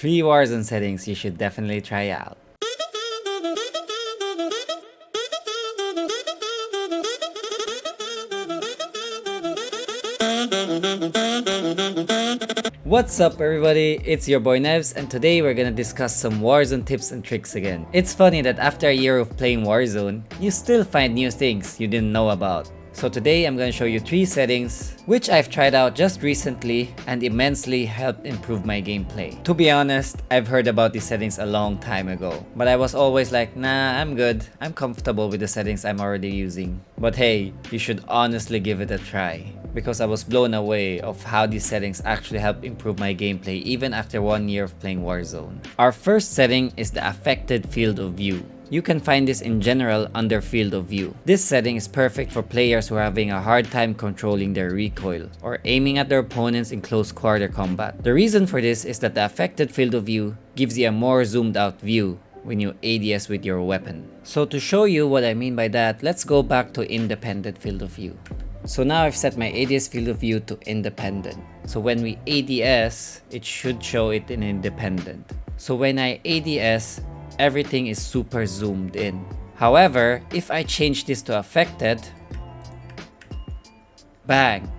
3 Warzone settings you should definitely try out. What's up everybody, it's your boy Nevz, and today we're gonna discuss some Warzone tips and tricks again. It's funny that after a year of playing Warzone, you still find new things you didn't know about. So today I'm gonna show you 3 settings which I've tried out just recently and immensely helped improve my gameplay. To be honest, I've heard about these settings a long time ago, but I was always like, nah, I'm good. I'm comfortable with the settings I'm already using. But hey, you should honestly give it a try, because I was blown away of how these settings actually help improve my gameplay even after 1 year of playing Warzone. Our first setting is the affected field of view. You can find this in general under field of view. This setting is perfect for players who are having a hard time controlling their recoil or aiming at their opponents in close quarter combat. The reason for this is that the affected field of view gives you a more zoomed out view when you ADS with your weapon. So to show you what I mean by that, let's go back to independent field of view. So now I've set my ADS field of view to independent. So when we ADS, it should show it in independent. So when I ADS, everything is super zoomed in. However, if I change this to affected, bang,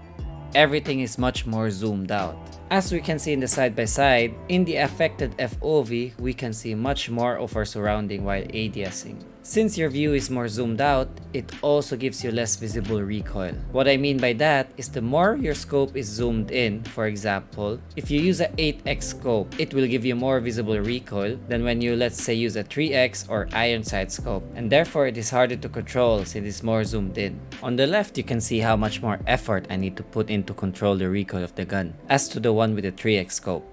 everything is much more zoomed out. As we can see in the side by side, in the affected FOV, we can see much more of our surrounding while ADSing. Since your view is more zoomed out, it also gives you less visible recoil. What I mean by that is the more your scope is zoomed in, for example, if you use a 8x scope, it will give you more visible recoil than when you, let's say, use a 3x or iron sight scope, and therefore it is harder to control since it's more zoomed in. On the left, you can see how much more effort I need to put in to control the recoil of the gun as to the one with the 3x scope.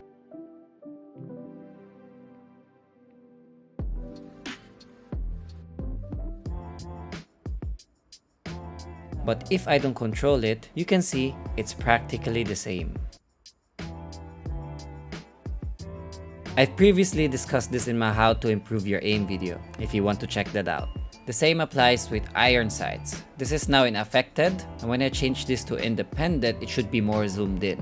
But if I don't control it, you can see it's practically the same. I've previously discussed this in my how to improve your aim video, if you want to check that out. The same applies with iron sights. This is now in affected, and when I change this to independent, it should be more zoomed in.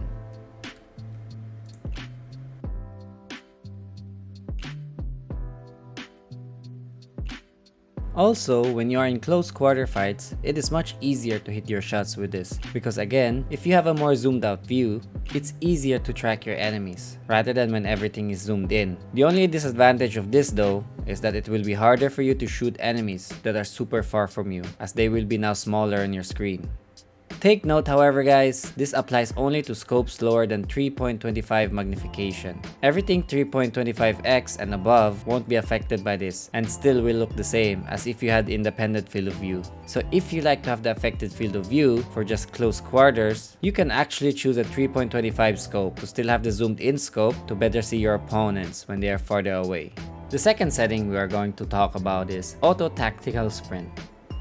Also, when you are in close quarter fights, it is much easier to hit your shots with this, because again, if you have a more zoomed out view, it's easier to track your enemies, rather than when everything is zoomed in. The only disadvantage of this though, is that it will be harder for you to shoot enemies that are super far from you, as they will be now smaller on your screen. Take note, however guys, this applies only to scopes lower than 3.25 magnification. Everything 3.25x and above won't be affected by this and still will look the same as if you had independent field of view. So if you like to have the affected field of view for just close quarters, you can actually choose a 3.25 scope to still have the zoomed in scope to better see your opponents when they are farther away. The second setting we are going to talk about is Auto Tactical Sprint.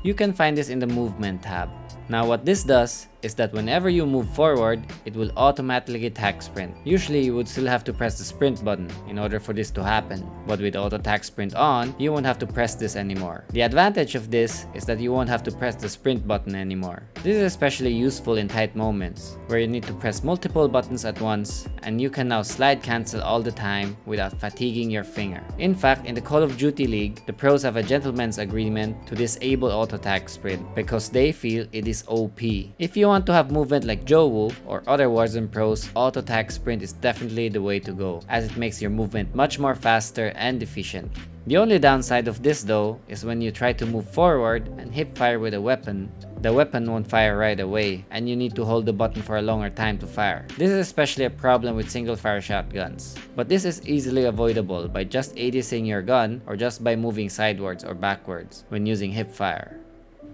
You can find this in the movement tab. Now what this does is that whenever you move forward, it will automatically attack sprint. Usually you would still have to press the sprint button in order for this to happen, but with auto attack sprint on, you won't have to press this anymore. The advantage of this is that you won't have to press the sprint button anymore. This is especially useful in tight moments, where you need to press multiple buttons at once, and you can now slide cancel all the time without fatiguing your finger. In fact, in the Call of Duty League, the pros have a gentleman's agreement to disable auto attack sprint because they feel it is OP. If you want to have movement like Joe or other Warzone pros, auto attack sprint is definitely the way to go, as it makes your movement much more faster and efficient. The only downside of this though is when you try to move forward and hip fire with a weapon, the weapon won't fire right away and you need to hold the button for a longer time to fire. This is especially a problem with single fire shotguns, but this is easily avoidable by just ADSing your gun or just by moving sidewards or backwards when using hip fire.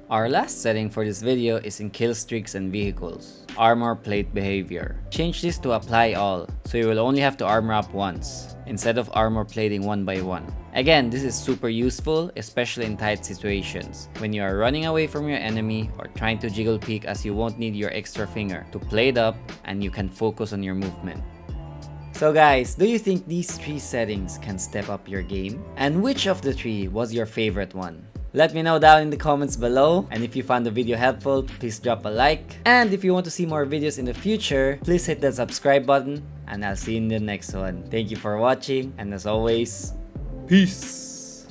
Our last setting for this video is in kill streaks and vehicles. Armor plate behavior. Change this to apply all, so you will only have to armor up once, instead of armor plating one by one. Again, this is super useful, especially in tight situations, when you are running away from your enemy or trying to jiggle peek, as you won't need your extra finger to plate up and you can focus on your movement. So guys, do you think these 3 settings can step up your game? And which of the 3 was your favorite one? Let me know down in the comments below, and if you found the video helpful, please drop a like. And if you want to see more videos in the future, please hit that subscribe button, and I'll see you in the next one. Thank you for watching, and as always, peace!